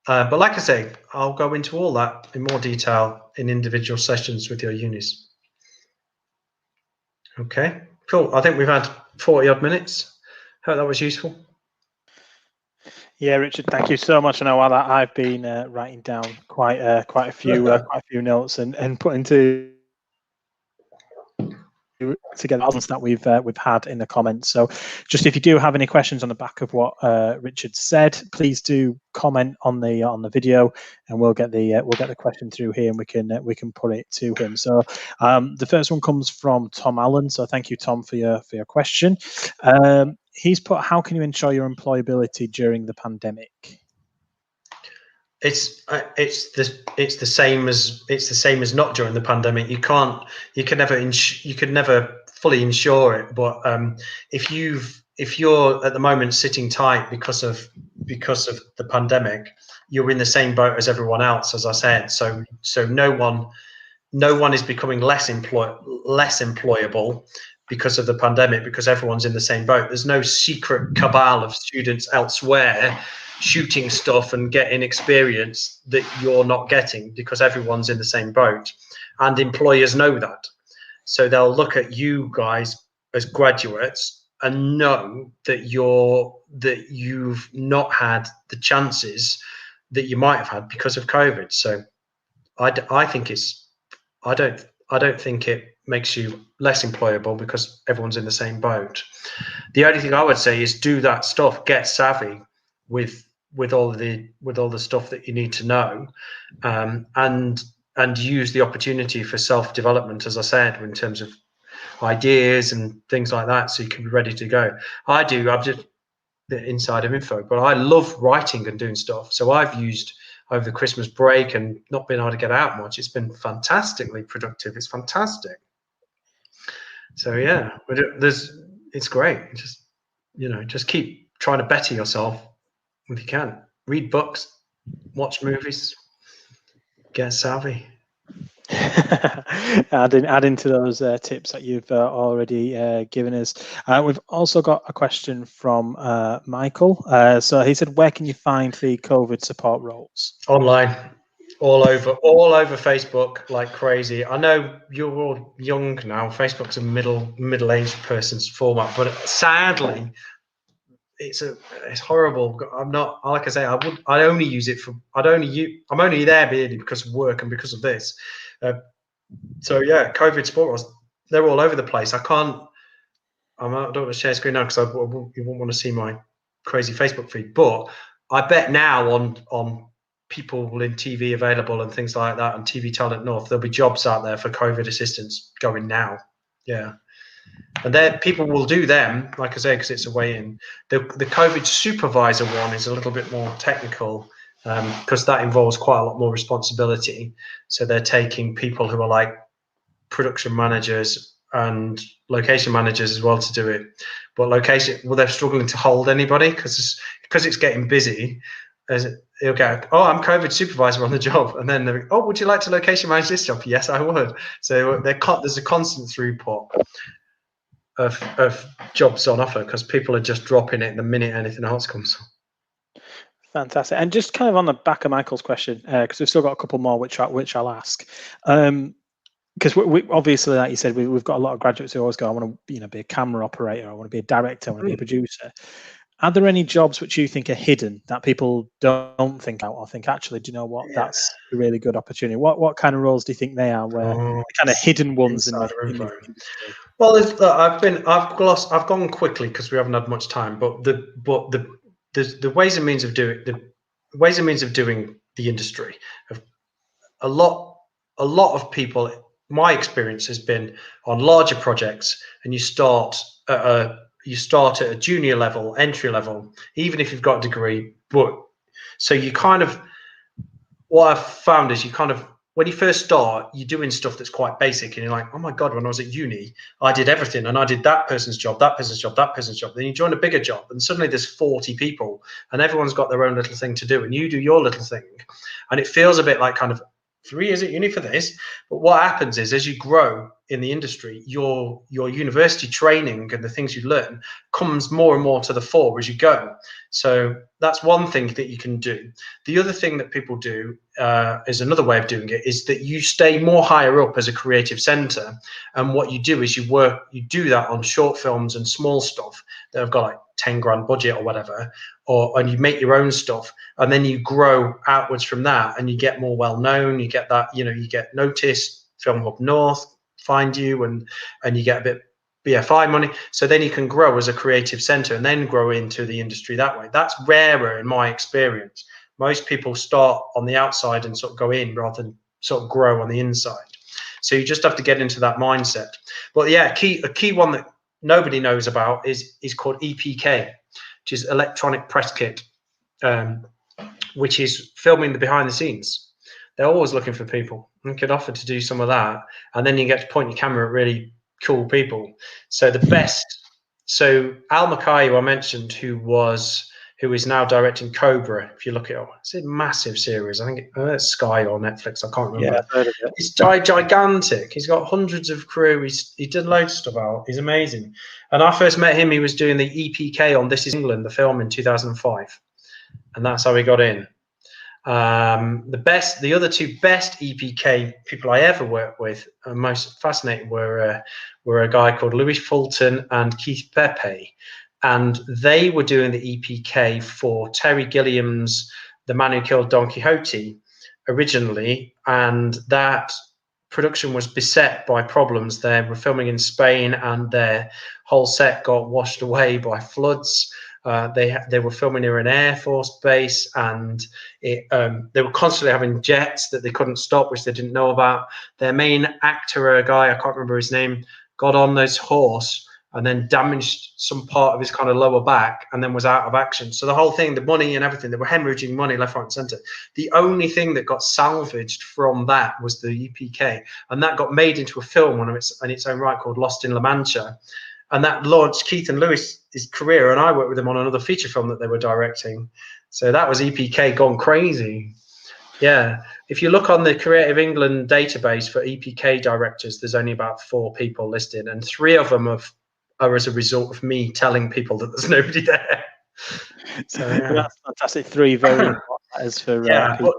But like I say, I'll go into all that in more detail in individual sessions with your unis. Okay, cool. I think we've had 40 odd minutes. Hope that was useful. Yeah, Richard, thank you so much. I know that I've been writing down quite a few notes and putting together that we've had in the comments. So just if you do have any questions on the back of what Richard said, please do comment on the video, and we'll get the question through here, and we can put it to him. So the first one comes from Tom Allen. So thank you, Tom, for your question. He's put, how can you ensure your employability during the pandemic? It's the same as not during the pandemic. You could never fully insure it, but if you're at the moment sitting tight because of the pandemic, you're in the same boat as everyone else, as I said. So no one is becoming less employable because of the pandemic, because everyone's in the same boat. There's no secret cabal of students elsewhere shooting stuff and getting experience that you're not getting, because everyone's in the same boat, and employers know that. So they'll look at you guys as graduates and know that you've not had the chances that you might have had because of COVID. So I don't think it makes you less employable because everyone's in the same boat. The only thing I would say is do that stuff, get savvy with all the stuff that you need to know, and use the opportunity for self-development, as I said, in terms of ideas and things like that, so you can be ready to go. I've just the insider info, but I love writing and doing stuff. So I've used over the Christmas break and not been able to get out much. It's been fantastically productive. It's fantastic. So yeah, it's great. Just keep trying to better yourself if you can. Read books, watch movies, get savvy. adding to those tips that you've already given us. We've also got a question from Michael. So he said, where can you find the COVID support roles? Online, all over Facebook like crazy. I know you're all young now. Facebook's a middle-aged person's format, but sadly, it's horrible. I'm not, like I say, I only use it for, I'm only there really because of work and because of this. So yeah, COVID support roles, they're all over the place. I don't want to share screen now because you won't want to see my crazy Facebook feed. But I bet now on people in TV available and things like that, and TV Talent North, there'll be jobs out there for COVID assistance going now. Yeah. And then people will do them, like I say, because it's a way in. The COVID supervisor one is a little bit more technical, because that involves quite a lot more responsibility. So they're taking people who are like production managers and location managers as well to do it. But they're struggling to hold anybody because it's getting busy. They'll go, oh, I'm COVID supervisor on the job, and then they're, oh, would you like to location manage this job? Yes, I would. So there's a constant throughput of jobs on offer because people are just dropping it the minute anything else comes. Fantastic. And just kind of on the back of Michael's question, because we've still got a couple more which I'll ask. Because we obviously, like you said, we've got a lot of graduates who always go, I want to be a camera operator, I want to be a director, I want to be a producer. Are there any jobs which you think are hidden that people don't think out or think, actually, do you know what, that's a really good opportunity? What kind of roles do you think they are, where the kind of hidden ones in the industry? Well, I've gone quickly because we haven't had much time, but the ways and means of doing the industry, a lot of people, my experience has been on larger projects, and you start at a junior level, entry level, even if you've got a degree. But so you kind of, what I've found is you kind of when you first start, you're doing stuff that's quite basic, and you're like, oh my God, when I was at uni, I did everything, and I did that person's job, that person's job, that person's job. Then you join a bigger job, and suddenly there's 40 people, and everyone's got their own little thing to do, and you do your little thing. And it feels a bit like kind of 3 years at uni for this. But what happens is, as you grow in the industry, your university training and the things you learn comes more and more to the fore as you go. So that's one thing that you can do. The other thing that people do is another way of doing it, is that you stay more higher up as a creative center. And what you do is you do that on short films and small stuff that have got like 10 grand budget or whatever, and you make your own stuff, and then you grow outwards from that, and you get more well known. You get that, you get noticed. Film Hub North find you, and you get a bit BFI money. So then you can grow as a creative center and then grow into the industry that way. That's rarer in my experience. Most people start on the outside and sort of go in rather than sort of grow on the inside. So you just have to get into that mindset. But yeah, a key one that nobody knows about is called EPK, which is electronic press kit, which is filming the behind the scenes. They're always looking for people. You could offer to do some of that, and then you get to point your camera at really cool people. So the best, so Al Mackay, who I mentioned, who is now directing Cobra. If you look at it, it's a massive series. I think it's Sky or Netflix. I can't remember. Yeah, I've heard of it. It's gigantic. He's got hundreds of crew. He did loads of stuff out. He's amazing. And I first met him. He was doing the EPK on This Is England, the film, in 2005, and that's how he got in. The other two best EPK people I ever worked with, most fascinating, were a guy called Louis Fulton and Keith Pepe, and they were doing the EPK for Terry Gilliam's The Man Who Killed Don Quixote originally, and that production was beset by problems. They were filming in Spain, and their whole set got washed away by floods. They were filming near an Air Force base, and they were constantly having jets that they couldn't stop, which they didn't know about. Their main actor, a guy, I can't remember his name, got on this horse and then damaged some part of his kind of lower back, and then was out of action. So the whole thing, the money and everything, they were hemorrhaging money left, right, and centre. The only thing that got salvaged from that was the EPK, and that got made into a film in its own right called Lost in La Mancha. And that launched Keith and Lewis's career, and I worked with them on another feature film that they were directing. So that was EPK gone crazy. Yeah. If you look on the Creative England database for EPK directors, there's only about 4 people listed, and 3 of them are as a result of me telling people that there's nobody there. So yeah. That's fantastic. 3 very important letters for people.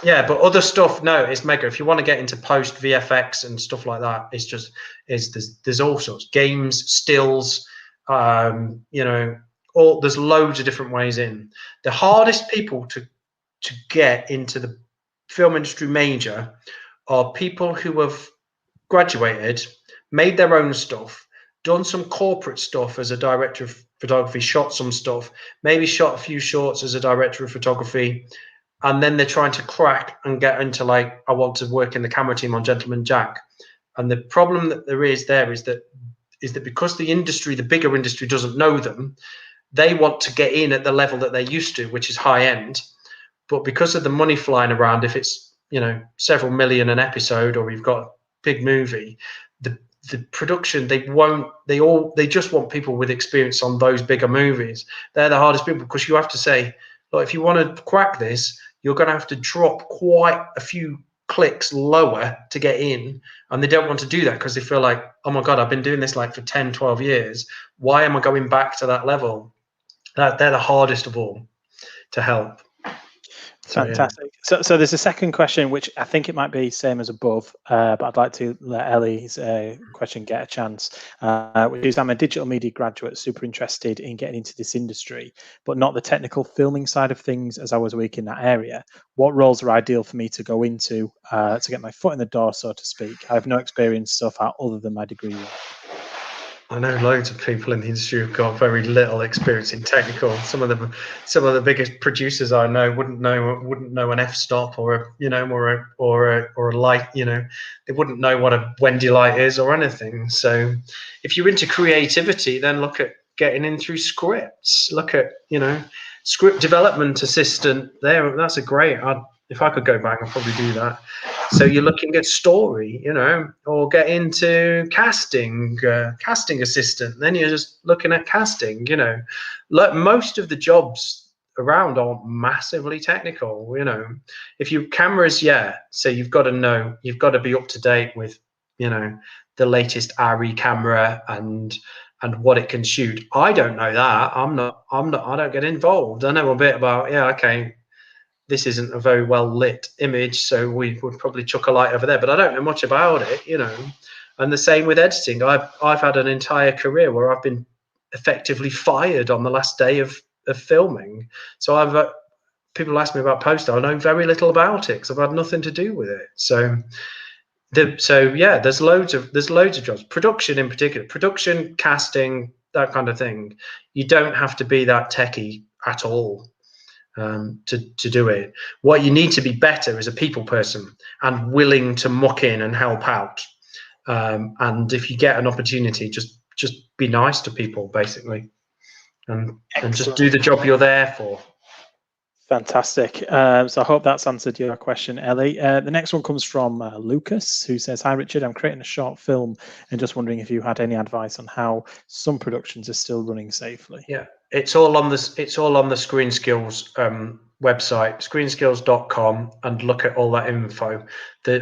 But other stuff, no, it's mega. If you want to get into post VFX and stuff like that, there's all sorts, games, stills, there's loads of different ways in. The hardest people to get into the film industry major are people who have graduated, made their own stuff, done some corporate stuff as a director of photography, shot some stuff, maybe shot a few shorts as a director of photography, and then they're trying to crack and get into, like, I want to work in the camera team on Gentleman Jack. And the problem that there is that because the bigger industry doesn't know them, they want to get in at the level that they're used to, which is high end. But because of the money flying around, if it's, several million an episode, or you've got a big movie, the production, they just want people with experience on those bigger movies. They're the hardest people, because you have to say, look, if you want to crack this, you're going to have to drop quite a few clicks lower to get in. And they don't want to do that because they feel like, oh my God, I've been doing this like for 10, 12 years. Why am I going back to that level? They're the hardest of all to help. Fantastic. So there's a second question, which I think it might be same as above, but I'd like to let Ellie's question get a chance, which is, I'm a digital media graduate, super interested in getting into this industry, but not the technical filming side of things, as I was weak in that area. What roles are ideal for me to go into to get my foot in the door, so to speak? I have no experience so far other than my degree. I know loads of people in the industry who've got very little experience in technical. Some of the biggest producers I know wouldn't know an f-stop or a light. They wouldn't know what a Wendy light is or anything. So if you're into creativity, then look at getting in through scripts. Look at script development assistant. That's a great. If I could go back, I'd probably do that. So you're looking at story, you know, or get into casting, casting assistant. Then you're just looking at casting, you know. Most of the jobs around aren't massively technical, you know. If you cameras, yeah, so you've got to know, you've got to be up to date with, you know, the latest RE camera and what it can shoot. I don't know that. I don't get involved. I know a bit about, yeah, okay, this isn't a very well lit image, so we would probably chuck a light over there, but I don't know much about it, you know. And the same with editing. I've had an entire career where I've been effectively fired on the last day of filming. So people ask me about post, I know very little about it because I've had nothing to do with it. So yeah, there's loads of jobs. Production in particular, production, casting, that kind of thing. You don't have to be that techie at all to do it. What you need to be better is a people person and willing to muck in and help out. And if you get an opportunity, just be nice to people, basically, and just do the job you're there for. Fantastic. So I hope that's answered your question, Ellie. The next one comes from Lucas, who says, "Hi Richard, I'm creating a short film and just wondering if you had any advice on how some productions are still running safely." Yeah, it's all on the Screen Skills website, screenskills.com, and look at all that info.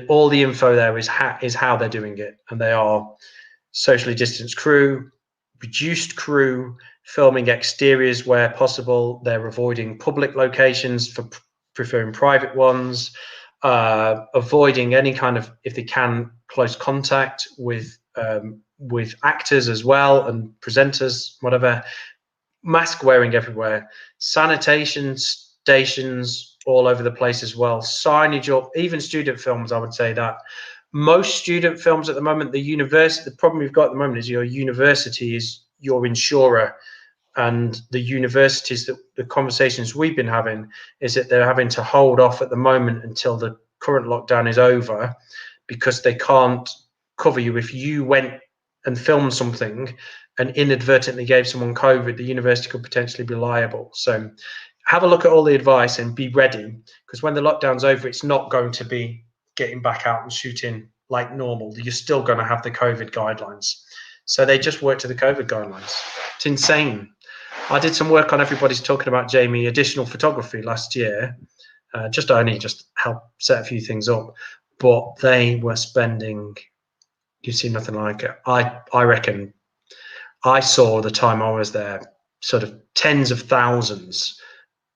All the info there is how they're doing it, and they are socially distanced crew, reduced crew, filming exteriors where possible. They're avoiding public locations, preferring private ones, avoiding any kind of, if they can, close contact with actors as well and presenters, whatever. Mask wearing everywhere, sanitation stations all over the place as well, signage up, even student films. I would say that most student films at the moment, the problem we've got at the moment is your university is your insurer, and the universities, that the conversations we've been having is that they're having to hold off at the moment until the current lockdown is over, because they can't cover you. If you went and filmed something and inadvertently gave someone COVID, the university could potentially be liable. So have a look at all the advice and be ready, because when the lockdown's over, it's not going to be getting back out and shooting like normal. You're still going to have the COVID guidelines. So they just work to the COVID guidelines. It's insane. I did some work on Everybody's Talking About Jamie, additional photography last year, just help set a few things up. But they were spending, you've seen nothing like it. I reckon I saw the time I was there, sort of tens of thousands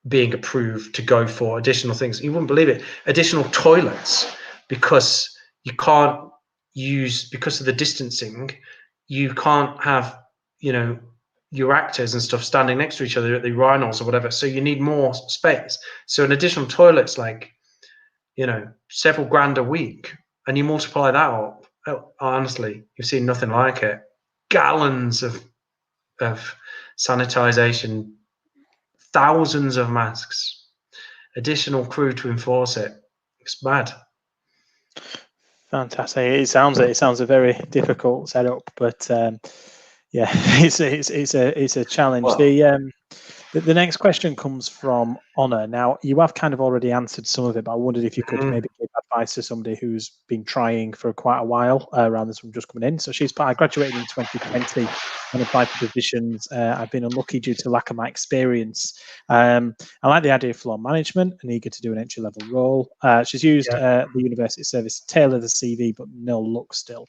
being approved to go for additional things. You wouldn't believe it. Additional toilets, because you can't use, because of the distancing, you can't have, you know, your actors and stuff standing next to each other at the urinals or whatever. So you need more space. So an additional toilet's like, you know, several grand a week, and you multiply that up. Oh, honestly, you've seen nothing like it. Gallons of sanitization, thousands of masks, additional crew to enforce it. It's mad. Fantastic. It sounds a very difficult setup, but yeah, it's a challenge. Well, the next question comes from Honor. Now, you have kind of already answered some of it, but I wondered if you could maybe give advice to somebody who's been trying for quite a while around this one just coming in. So I graduated in 2020 and applied for positions. I've been unlucky due to lack of my experience. I like the idea of floor management and eager to do an entry-level role. She's used the university service to tailor the CV, but no luck still.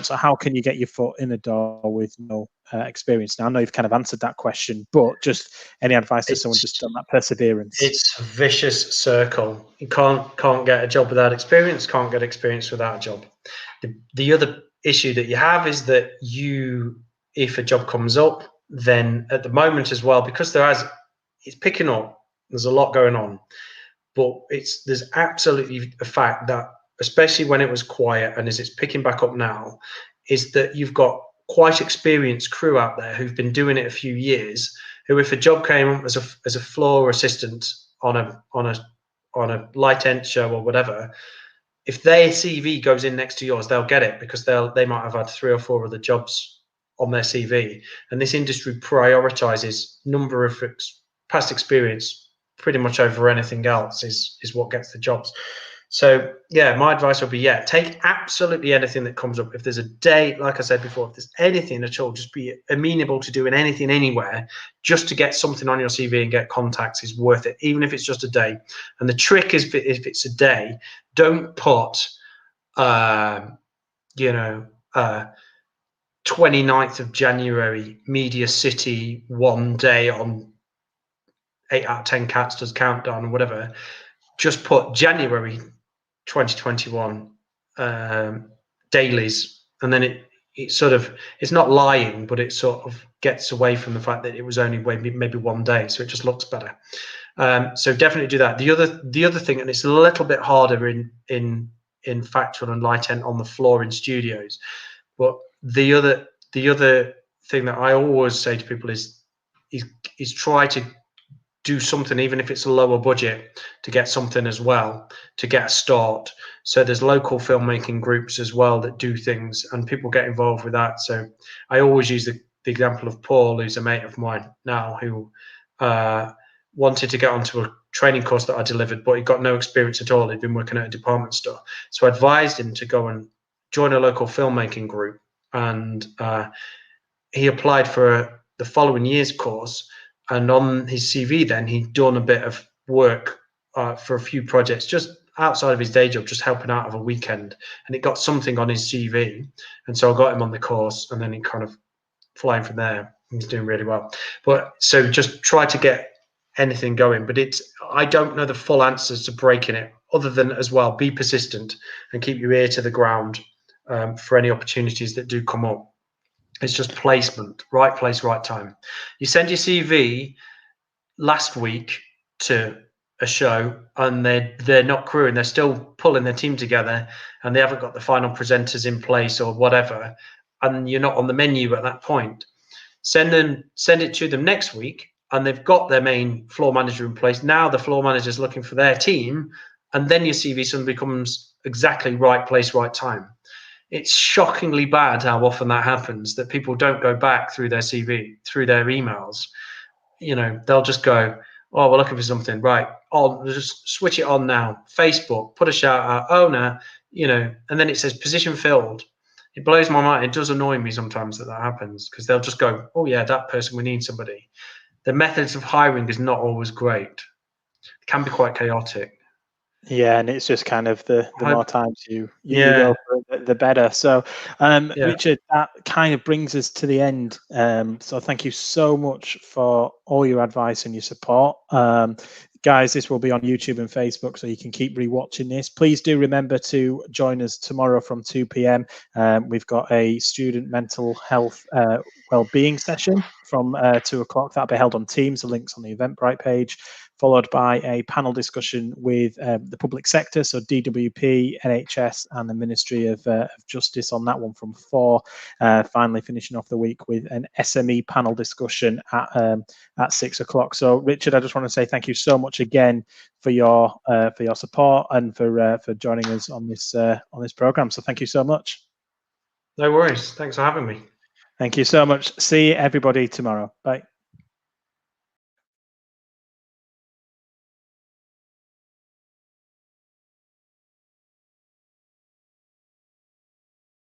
So how can you get your foot in the door with no experience? Now, I know you've kind of answered that question, but just any advice to someone just on that perseverance? It's a vicious circle. You can't get a job without experience, can't get experience without a job. The other issue that you have is that if a job comes up, then at the moment as well, because it's picking up, there's a lot going on, but there's absolutely a fact that, especially when it was quiet and as it's picking back up now, is that you've got quite experienced crew out there who've been doing it a few years, who, if a job came up as a floor assistant on a light end show or whatever, if their CV goes in next to yours, they'll get it, because they might have had 3 or 4 other jobs on their CV. And this industry prioritizes number of past experience pretty much over anything else is what gets the jobs. So yeah, my advice would be, yeah, take absolutely anything that comes up. If there's a day, like I said before, if there's anything at all, just be amenable to doing anything anywhere, just to get something on your CV and get contacts is worth it, even if it's just a day. And the trick is, if it's a day, don't put, 29th of January, Media City, one day on 8 out of 10 Cats does countdown or whatever. Just put January 2021 dailies, and then it sort of, it's not lying, but it sort of gets away from the fact that it was only maybe one day, so it just looks better. So definitely do that. The other thing, and it's a little bit harder in Factual and Light End on the floor in studios, but the other thing that I always say to people is try to do something, even if it's a lower budget, to get something as well, to get a start. So there's local filmmaking groups as well that do things, and people get involved with that. So I always use the example of Paul, who's a mate of mine now, who wanted to get onto a training course that I delivered, but he got no experience at all. He'd been working at a department store. So I advised him to go and join a local filmmaking group, and he applied for the following year's course. And on his CV, then he'd done a bit of work for a few projects just outside of his day job, just helping out of a weekend. And it got something on his CV. And so I got him on the course, and then he kind of flying from there. He's doing really well. But so just try to get anything going. But I don't know the full answers to breaking it, other than as well, be persistent and keep your ear to the ground for any opportunities that do come up. It's just placement, right place, right time. You send your CV last week to a show, and they're not crewing, they're still pulling their team together, and they haven't got the final presenters in place or whatever, and you're not on the menu at that point. Send it to them next week, and they've got their main floor manager in place. Now the floor manager's looking for their team, and then your CV suddenly becomes exactly right place, right time. It's shockingly bad how often that happens, that people don't go back through their CV, through their emails. They'll just go, oh, we're looking for something, right? Oh, just switch it on now. Facebook, put a shout out, owner, and then it says position filled. It blows my mind. It does annoy me sometimes that happens, because they'll just go, oh yeah, that person, we need somebody. The methods of hiring is not always great. It can be quite chaotic. Yeah, and it's just kind of the more times you go for it, the better. So, Richard, that kind of brings us to the end. So thank you so much for all your advice and your support. Guys, this will be on YouTube and Facebook, so you can keep rewatching this. Please do remember to join us tomorrow from 2 p.m. We've got a student mental health well-being session from 2 o'clock. That'll be held on Teams. The link's on the Eventbrite page, followed by a panel discussion with the public sector, so DWP, NHS, and the Ministry of Justice on that one from 4. Finally, finishing off the week with an SME panel discussion at 6 o'clock. So, Richard, I just want to say thank you so much again for your support and for joining us on this program. So, thank you so much. No worries. Thanks for having me. Thank you so much. See everybody tomorrow. Bye.